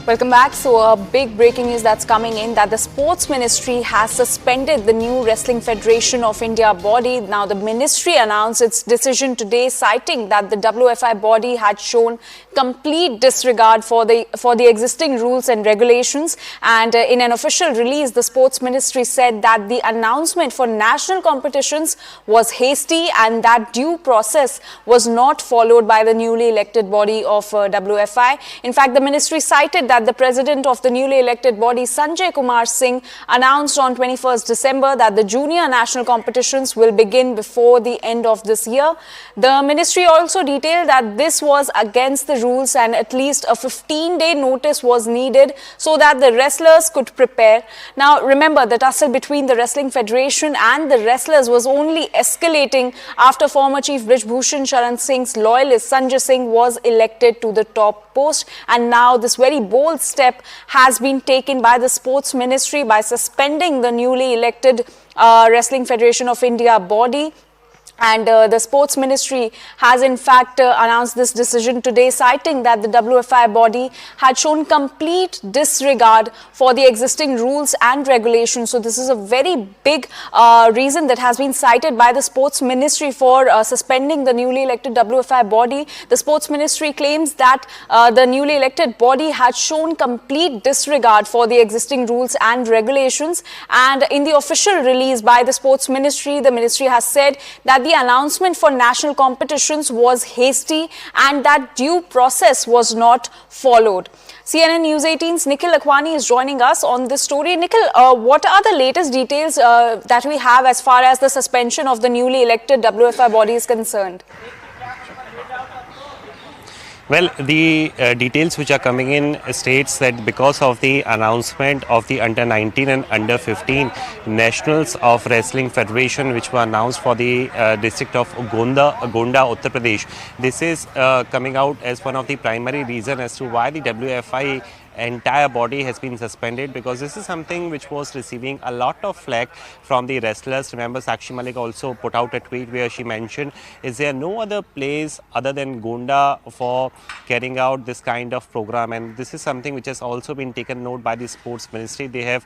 Welcome back. So a big breaking news that's coming in that the Sports Ministry has suspended the new Wrestling Federation of India body. Now the ministry announced its decision today, citing that the WFI body had shown complete disregard for the existing rules and regulations. And in an official release, the Sports Ministry said that the announcement for national competitions was hasty and that due process was not followed by the newly elected body of WFI. In fact, the ministry cited that the president of the newly elected body, Sanjay Kumar Singh, announced on 21st December that the junior national competitions will begin before the end of this year. The ministry also detailed that this was against the rules and at least a 15-day notice was needed so that the wrestlers could prepare. Now, remember, the tussle between the Wrestling Federation and the wrestlers was only escalating after former Chief Brij Bhushan Sharan Singh's loyalist Sanjay Singh was elected to the top post. And now this very bold step has been taken by the Sports Ministry by suspending the newly elected Wrestling Federation of India body. And the Sports Ministry has in fact announced this decision today, citing that the WFI body had shown complete disregard for the existing rules and regulations. So this is a very big reason that has been cited by the Sports Ministry for suspending the newly elected WFI body. The Sports Ministry claims that the newly elected body had shown complete disregard for the existing rules and regulations. And in the official release by the Sports Ministry, the ministry has said that the announcement for national competitions was hasty and that due process was not followed. CNN News 18's Nikhil Lakhwani is joining us on this story. Nikhil, what are the latest details that we have as far as the suspension of the newly elected WFI body is concerned? Well, the details which are coming in states that because of the announcement of the under 19 and under 15 nationals of Wrestling Federation which were announced for the district of Gonda, Uttar Pradesh, this is coming out as one of the primary reason as to why the WFI entire body has been suspended, because this is something which was receiving a lot of flack from the wrestlers. Remember, Sakshi Malik also put out a tweet where she mentioned, is there no other place other than Gonda for carrying out this kind of program? And this is something which has also been taken note by the Sports Ministry. They have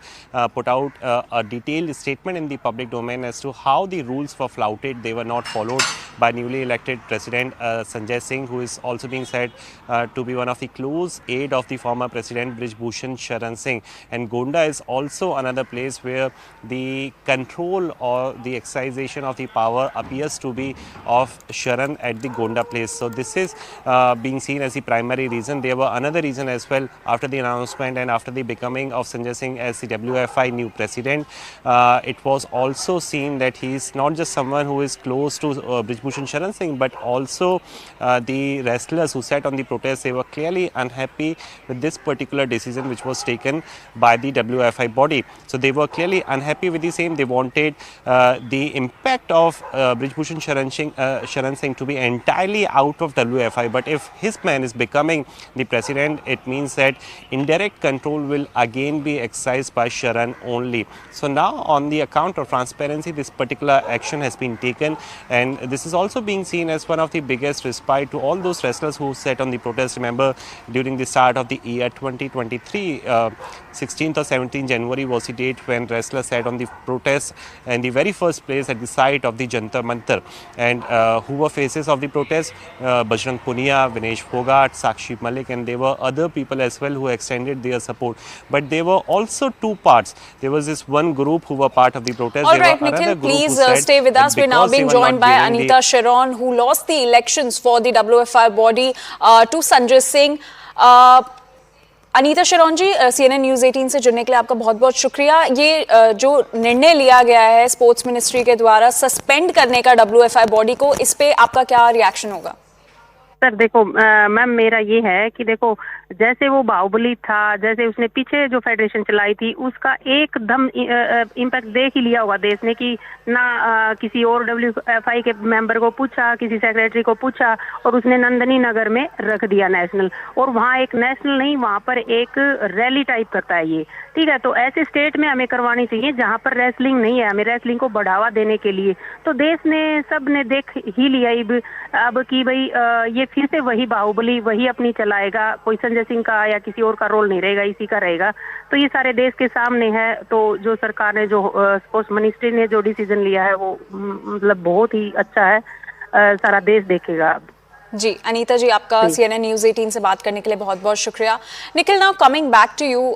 put out a detailed statement in the public domain as to how the rules were flouted. They were not followed by newly elected President Sanjay Singh, who is also being said to be one of the close aide of the former President Brij Bhushan Sharan Singh. And Gonda is also another place where the control or the exercisation of the power appears to be of Sharan at the Gonda place. So this is being seen as the primary reason. There were another reason as well after the announcement and after the becoming of Sanjay Singh as the WFI new president. It was also seen that he is not just someone who is close to Brij Bhushan Sharan Singh, but also the wrestlers who sat on the protest. They were clearly unhappy with this particular decision which was taken by the WFI body. So they were clearly unhappy with the same. They wanted the impact of Brij Bhushan Sharan Singh to be entirely out of WFI. But if his man is becoming the president, it means that indirect control will again be exercised by Sharan only. So now, on the account of transparency, this particular action has been taken, and this is also being seen as one of the biggest respite to all those wrestlers who sat on the protest. Remember, during the start of the year 2023, 16th or 17th January was the date when wrestlers sat on the protest in the very first place at the site of the Jantar Mantar. And who were faces of the protest? Bajrang Punia, Vinesh Phogat, Sakshi Malik, and there were other people as well who extended their support. But there were also two parts. There was this one group who were part of the protest. All right, Nikhil, please stay with us. We're now being joined by Anita Sharon, who lost the elections for the WFI body to Sanjay Singh. Anita शरण जी, CNN news 18 से जुड़ने के लिए आपका बहुत बहुत शुक्रिया। ये जो निर्णय लिया गया है स्पोर्ट्स मिनिस्ट्री के द्वारा सस्पेंड करने का WFI बॉडी को, इस पे आपका क्या रिएक्शन होगा? सर देखो मैम, मेरा ये है कि देखो, जैसे वो बाहुबली था, जैसे उसने पीछे जो फेडरेशन चलाई थी, उसका एकदम इम्पैक्ट देख ही लिया होगा देश ने कि ना किसी और WFI के मेंबर को पूछा, किसी सेक्रेटरी को पूछा, और उसने नंदनी नगर में रख दिया नेशनल। और वहाँ एक नेशनल नहीं, वहाँ पर एक रैली टाइप करता है ये, ठीक है। तो ऐसे स्टेट में हमें करवानी चाहिए जहाँ पर रेसलिंग नहीं है, हमें रेसलिंग को बढ़ावा देने के लिए। तो देश ने, सब ने देख ही लिया अब कि भाई ये फिर से वही बाहुबली वही अपनी चलाएगा, कोई संजय सिंह का या किसी और का रोल नहीं रहेगा, इसी का रहेगा। तो ये सारे देश के सामने है। तो जो सरकार ने, जो स्पोर्ट्स मिनिस्ट्री ने जो डिसीजन लिया है वो मतलब बहुत ही अच्छा है, सारा देश देखेगा। जी अनीता जी, आपका CNN News 18 से बात करने के लिए बहुत बहुत शुक्रिया। Nikhil, now coming back to you,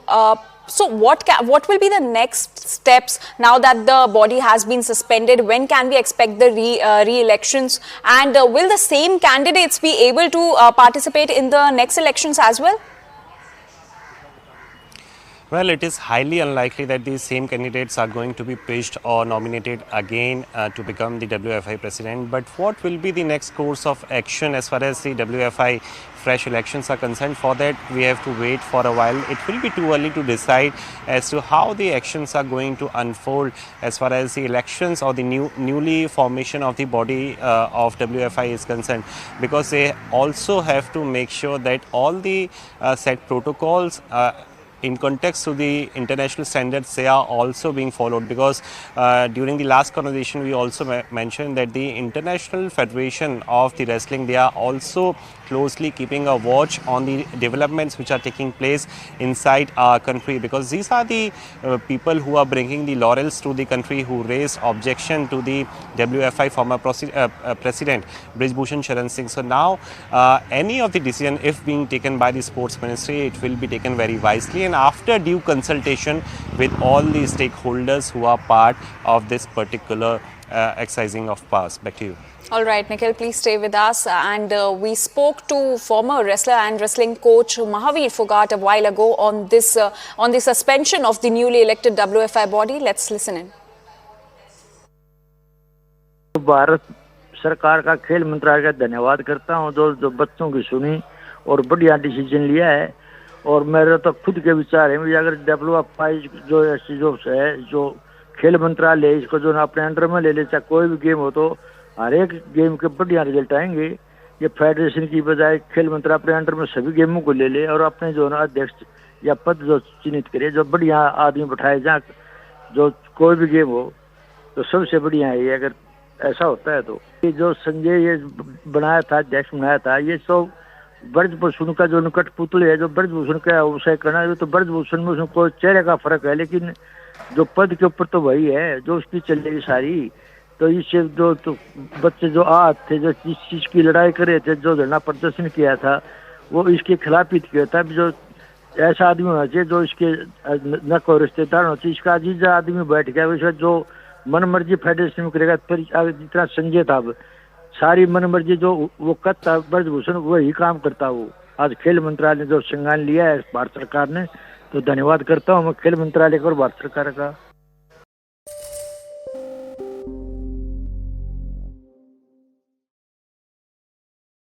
so what will be the next steps now that the body has been suspended? When can we expect the re-elections, and will the same candidates be able to participate in the next elections as well? Well, it is highly unlikely that these same candidates are going to be pitched or nominated again to become the WFI president. But what will be the next course of action as far as the WFI fresh elections are concerned? For that, we have to wait for a while. It will be too early to decide as to how the actions are going to unfold as far as the elections or the newly formation of the body of WFI is concerned, because they also have to make sure that all the set protocols in context to the international standards, they are also being followed, because during the last conversation we also mentioned that the International Federation of the Wrestling, they are also closely keeping a watch on the developments which are taking place inside our country, because these are the people who are bringing the laurels to the country, who raised objection to the WFI former president Brij Bhushan Sharan Singh. So now any of the decision, if being taken by the sports ministry, it will be taken very wisely and after due consultation with all the stakeholders who are part of this particular exercising of powers. Back to you. All right, Nikhil, please stay with us. And we spoke to former wrestler and wrestling coach Mahavir Phogat a while ago on this, on the suspension of the newly elected WFI body. Let's listen in. Bharat सरकार का खेल मंत्रालय का धन्यवाद करता हूं, जो बच्चों की सुनी और बढ़िया डिसीजन लिया है। और मेरे तो खुद के विचार है, अगर WFI जो खेल मंत्रालय है, इसको जो अपने अंडर में ले ले, चाहे कोई भी गेम हो, तो हर एक गेम के बढ़िया रिजल्ट आएंगे। ये फेडरेशन की बजाय खेल मंत्रालय अपने अंडर में सभी गेमों को ले ले और अपने जो ना अध्यक्ष या पद जो चिन्हित करे, जो बढ़िया आदमी बैठाए, जहाँ जो कोई भी गेम हो, तो सबसे बढ़िया है ये। अगर ऐसा होता है तो ये जो संजय ये बनाया था, अध्यक्ष बनाया था, ये सब ब्रजभूषण का जो निकट पुतले है, जो ब्रजभूषण का उसे करना है, तो ब्रजभूषण में उसको चेहरे का फर्क है, लेकिन जो पद के ऊपर तो वही है जो उसकी चलेगी सारी। तो इससे जो तो बच्चे जो आज थे, जो जिस चीज की लड़ाई कर रहे थे, जो धरना प्रदर्शन किया था, वो इसके खिलाफ ही किया था। जो ऐसा आदमी होना चाहिए जो इसके न कोई रिश्तेदार होना चाहिए, इसका अजीजा आदमी बैठ गया, वैसे जो मन मर्जी फेडरेशन में करेगा। फिर जितना संजय था, सारी मन मर्जी जो वो करता ब्रजभूषण वही काम करता। वो आज खेल मंत्रालय ने जो संज्ञान लिया है भारत सरकार ने, तो धन्यवाद करता हूँ मैं खेल मंत्रालय का और भारत सरकार का।